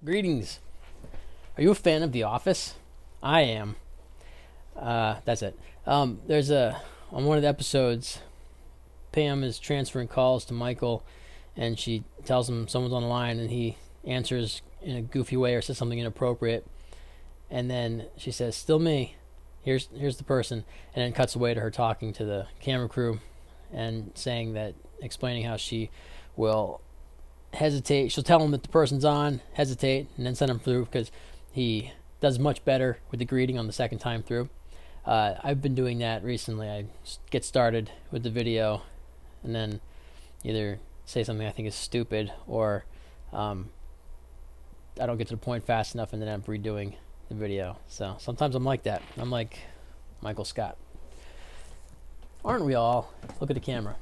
Greetings. Are you a fan of The Office? I am. That's it. On one of the episodes, Pam is transferring calls to Michael, and she tells him someone's on the line, and he answers in a goofy way or says something inappropriate, and then she says, "Still me. Here's the person," and then cuts away to her talking to the camera crew, and explaining how she will hesitate. She'll tell him that the person's on, hesitate, and then send him through because he does much better with the greeting on the second time through. I've been doing that recently. I get started with the video and then either say something I think is stupid or I don't get to the point fast enough and then I'm redoing the video. So sometimes I'm like that. I'm like Michael Scott. Aren't we all? Look at the camera.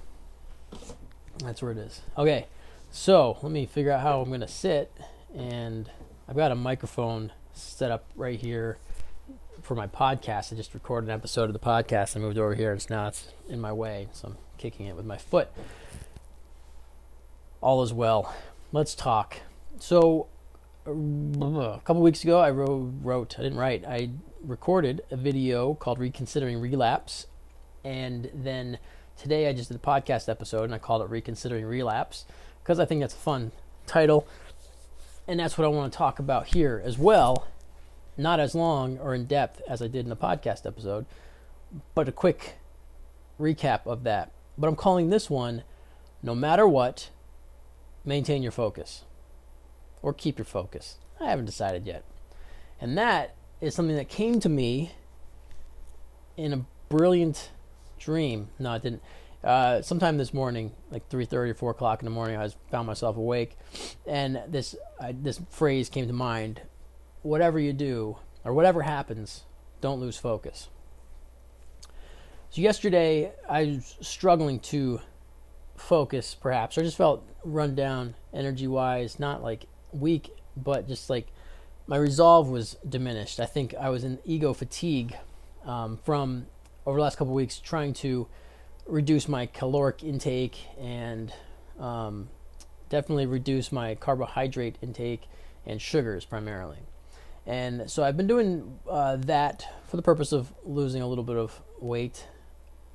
That's where it is. Okay. So let me figure out how I'm going to sit, and I've got a microphone set up right here for my podcast. I just recorded an episode of the podcast. I moved over here, and now it's in my way, so I'm kicking it with my foot. All is well. Let's talk. So a couple weeks ago, I I recorded a video called Reconsidering Relapse, and then today I just did a podcast episode, and I called it Reconsidering Relapse, because I think that's a fun title, and that's what I want to talk about here as well. Not as long or in depth as I did in the podcast episode, but a quick recap of that. But I'm calling this one, No Matter What, Maintain Your Focus, or Keep Your Focus. I haven't decided yet. And that is something that came to me in a brilliant dream. No, it didn't. Sometime this morning, like 3:30 or 4 o'clock in the morning, I found myself awake, and this phrase came to mind: whatever you do or whatever happens, don't lose focus. So yesterday, I was struggling to focus, perhaps. I just felt run down energy-wise, not like weak, but just like my resolve was diminished. I think I was in ego fatigue from over the last couple of weeks trying to reduce my caloric intake and definitely reduce my carbohydrate intake and sugars primarily. And so I've been doing that for the purpose of losing a little bit of weight,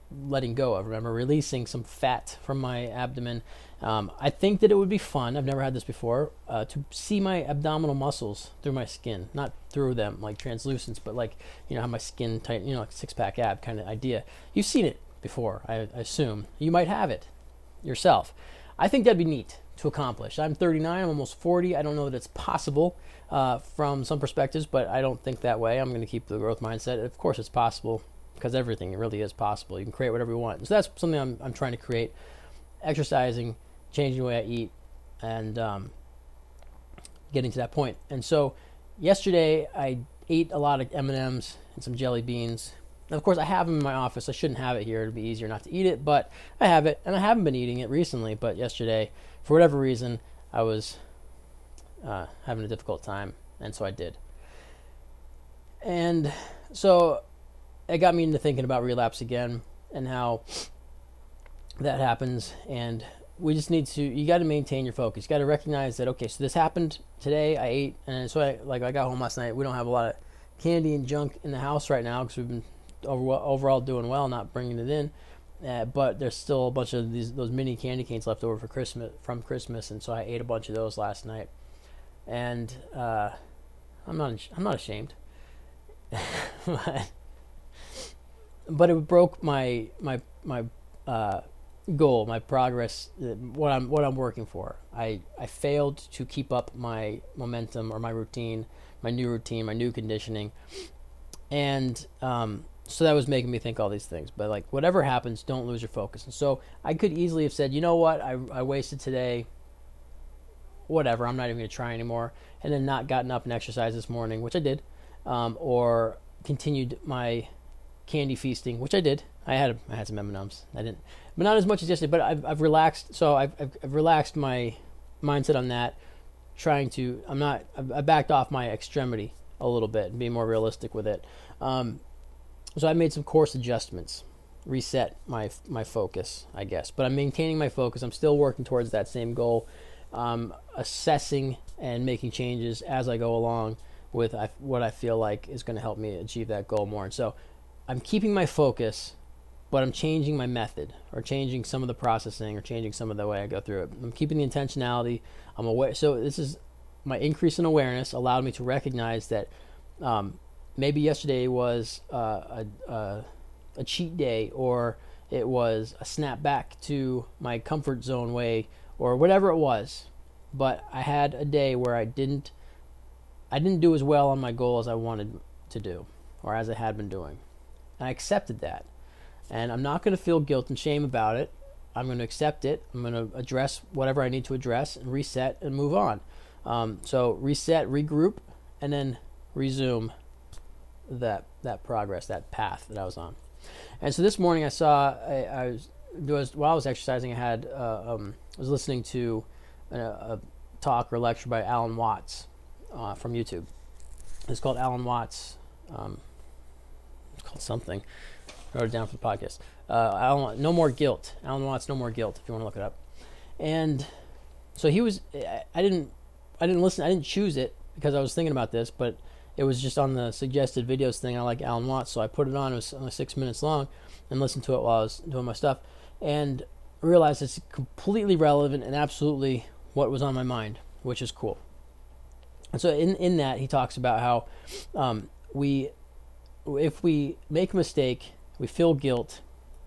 letting go of, releasing some fat from my abdomen. I think that it would be fun, I've never had this before, to see my abdominal muscles through my skin, not through them like translucence, but like, how my skin tight, like six-pack ab kind of idea. You've seen it before, I assume. You might have it yourself. I think that'd be neat to accomplish. I'm 39, I'm almost 40. I don't know that it's possible from some perspectives, but I don't think that way. I'm going to keep the growth mindset. Of course it's possible, because everything really is possible. You can create whatever you want. So that's something I'm trying to create. Exercising, changing the way I eat, and getting to that point. And so yesterday I ate a lot of M&Ms and some jelly beans. And of course, I have them in my office. I shouldn't have it here. It'd be easier not to eat it, but I have it, and I haven't been eating it recently. But yesterday, for whatever reason, I was having a difficult time, and so I did. And so it got me into thinking about relapse again and how that happens. And we just you got to maintain your focus. You got to recognize that, okay, so this happened today. I ate, and so I got home last night. We don't have a lot of candy and junk in the house right now because we've been overall doing well, not bringing it in, but there's still a bunch of those mini candy canes left over from Christmas, and so I ate a bunch of those last night, and I'm not ashamed, but it broke my goal, my progress, what I'm working for. I failed to keep up my momentum or my routine, my new conditioning, and so that was making me think all these things. But like, whatever happens, don't lose your focus. And so I could easily have said, you know what, I wasted today, whatever, I'm not even going to try anymore, and then not gotten up and exercised this morning, which I did, or continued my candy feasting, which I did. I had some M&Ms. I didn't, but not as much as yesterday. But I've relaxed, so I've relaxed my mindset on that. I backed off my extremity a little bit and being more realistic with it. So I made some course adjustments, reset my focus, I guess. But I'm maintaining my focus. I'm still working towards that same goal. Assessing and making changes as I go along with what I feel like is going to help me achieve that goal more. And so I'm keeping my focus, but I'm changing my method, or changing some of the processing, or changing some of the way I go through it. I'm keeping the intentionality. I'm aware. So this is my increase in awareness allowed me to recognize that maybe yesterday was a cheat day, or it was a snap back to my comfort zone way, or whatever it was. But I had a day where I didn't do as well on my goal as I wanted to do, or as I had been doing. And I accepted that. And I'm not going to feel guilt and shame about it. I'm going to accept it. I'm going to address whatever I need to address, and reset and move on. So reset, regroup, and then resume that progress, that path that I was on. And so this morning I was while I was exercising, I was listening to a talk or lecture by Alan Watts from YouTube. It's called Alan Watts. It's called something. I wrote it down for the podcast. No More Guilt. Alan Watts, No More Guilt, if you want to look it up. And so I didn't listen. I didn't choose it because I was thinking about this, but it was just on the suggested videos thing. I like Alan Watts, so I put it on. It was only 6 minutes long, and listened to it while I was doing my stuff, and realized it's completely relevant and absolutely what was on my mind, which is cool. And so in that, he talks about how if we make a mistake, we feel guilt,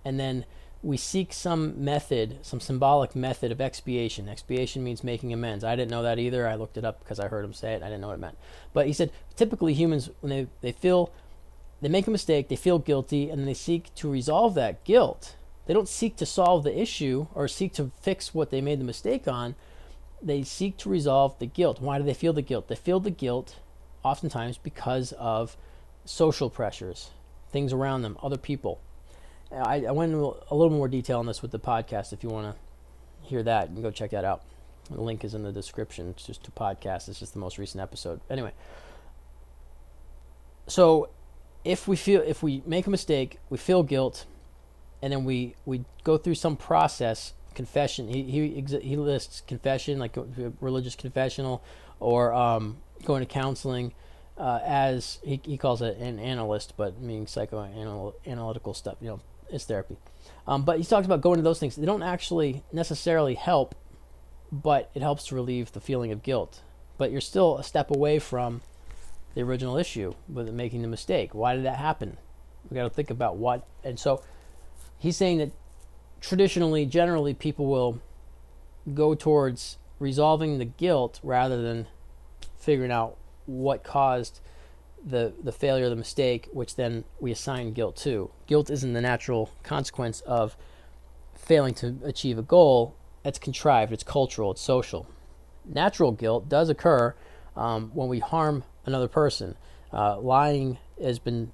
and then we seek some method, some symbolic method of expiation. Expiation means making amends. I didn't know that either. I looked it up because I heard him say it. I didn't know what it meant. But he said, typically humans, when they make a mistake, they feel guilty, and then they seek to resolve that guilt. They don't seek to solve the issue or seek to fix what they made the mistake on. They seek to resolve the guilt. Why do they feel the guilt? They feel the guilt oftentimes because of social pressures, things around them, other people. I went into a little more detail on this with the podcast. If you want to hear that, you can go check that out. The link is in the description. It's just a podcast. It's just the most recent episode. Anyway, so if we make a mistake, we feel guilt, and then we go through some process, confession. He lists confession, like a religious confessional, or going to counseling, as he calls it an analyst, but meaning psychoanalytical stuff. It's therapy. But he talks about going to those things. They don't actually necessarily help, but it helps to relieve the feeling of guilt. But you're still a step away from the original issue with making the mistake. Why did that happen? We got to think about what. And so he's saying that traditionally, generally, people will go towards resolving the guilt rather than figuring out what caused the failure, the mistake, which then we assign guilt to. Guilt isn't the natural consequence of failing to achieve a goal. It's contrived, it's cultural, it's social. Natural guilt does occur when we harm another person. Lying has been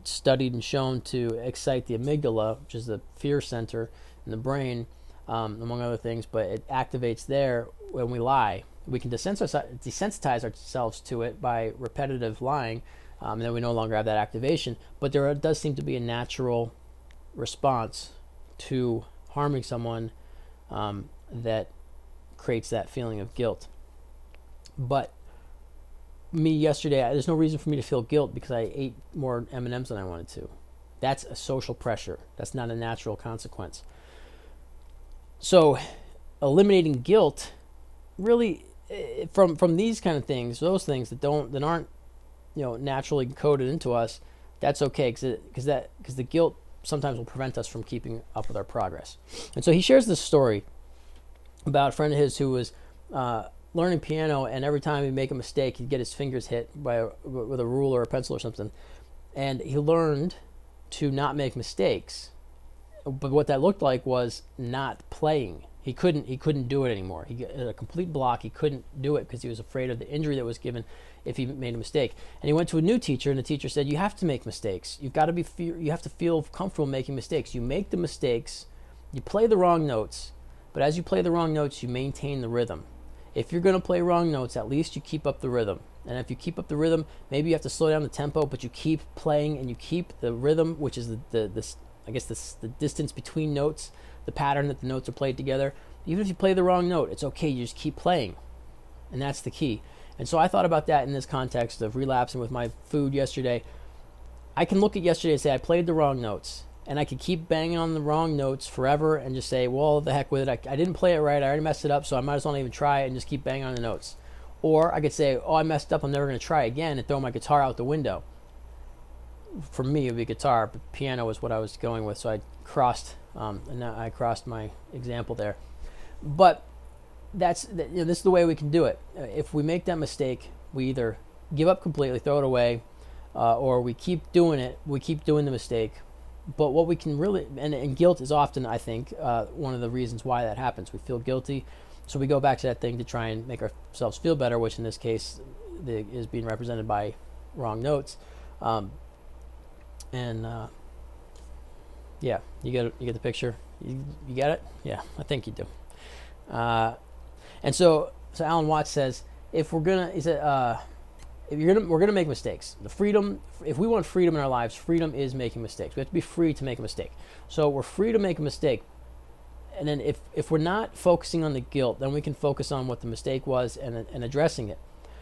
studied and shown to excite the amygdala, which is the fear center in the brain, among other things, but it activates there when we lie. We can desensitize ourselves to it by repetitive lying, and then we no longer have that activation. But there does seem to be a natural response to harming someone that creates that feeling of guilt. But me yesterday, there's no reason for me to feel guilt because I ate more M&Ms than I wanted to. That's a social pressure. That's not a natural consequence. So eliminating guilt, really, from these kind of things, those things that aren't naturally coded into us, that's okay, because the guilt sometimes will prevent us from keeping up with our progress. And so he shares this story about a friend of his who was learning piano, and every time he'd make a mistake, he'd get his fingers hit with a ruler or a pencil or something. And he learned to not make mistakes. But what that looked like was not playing. He couldn't do it anymore. He had a complete block. He couldn't do it because he was afraid of the injury that was given if he made a mistake. And he went to a new teacher, and the teacher said, "You have to make mistakes. You have to feel comfortable making mistakes. You make the mistakes. You play the wrong notes, but as you play the wrong notes, you maintain the rhythm. If you're going to play wrong notes, at least you keep up the rhythm. And if you keep up the rhythm, maybe you have to slow down the tempo, but you keep playing and you keep the rhythm, which is the distance between notes, the pattern that the notes are played together. Even if you play the wrong note, it's okay. You just keep playing. And that's the key. And so I thought about that in this context of relapsing with my food yesterday. I can look at yesterday and say I played the wrong notes. And I could keep banging on the wrong notes forever and just say, well, the heck with it. I didn't play it right. I already messed it up, so I might as well not even try it and just keep banging on the notes. Or I could say, oh, I messed up. I'm never going to try again and throw my guitar out the window. For me, it would be guitar, but piano was what I was going with, so I crossed my example there. But this is the way we can do it. If we make that mistake, we either give up completely, throw it away, or we keep doing it. We keep doing the mistake. But what we can really, and guilt is often, I think, one of the reasons why that happens. We feel guilty, so we go back to that thing to try and make ourselves feel better, which in this case is being represented by wrong notes. Yeah, you get the picture. You get it? Yeah, I think you do. And so Alan Watts says, we're gonna make mistakes. If we want freedom in our lives, freedom is making mistakes. We have to be free to make a mistake. So we're free to make a mistake. And then if we're not focusing on the guilt, then we can focus on what the mistake was and addressing it.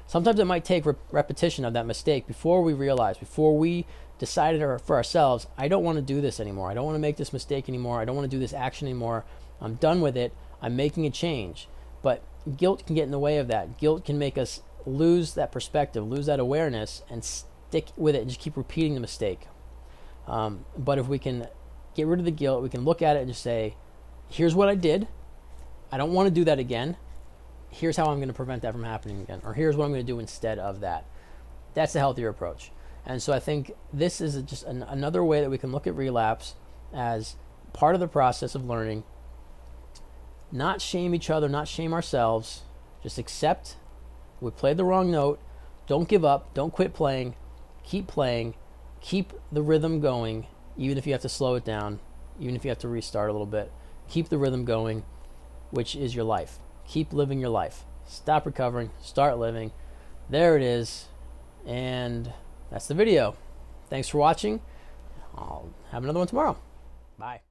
Sometimes it might take repetition of that mistake before we decided for ourselves, I don't want to do this anymore. I don't want to make this mistake anymore. I don't want to do this action anymore. I'm done with it. I'm making a change. But guilt can get in the way of that. Guilt can make us lose that perspective, lose that awareness, and stick with it and just keep repeating the mistake. But if we can get rid of the guilt, we can look at it and just say, here's what I did. I don't want to do that again. Here's how I'm going to prevent that from happening again. Or here's what I'm going to do instead of that. That's a healthier approach. And so I think this is just another way that we can look at relapse as part of the process of learning. Not shame each other, not shame ourselves. Just accept we played the wrong note. Don't give up. Don't quit playing. Keep playing. Keep the rhythm going, even if you have to slow it down, even if you have to restart a little bit. Keep the rhythm going, which is your life. Keep living your life. Stop recovering. Start living. There it is. And that's the video. Thanks for watching. I'll have another one tomorrow. Bye.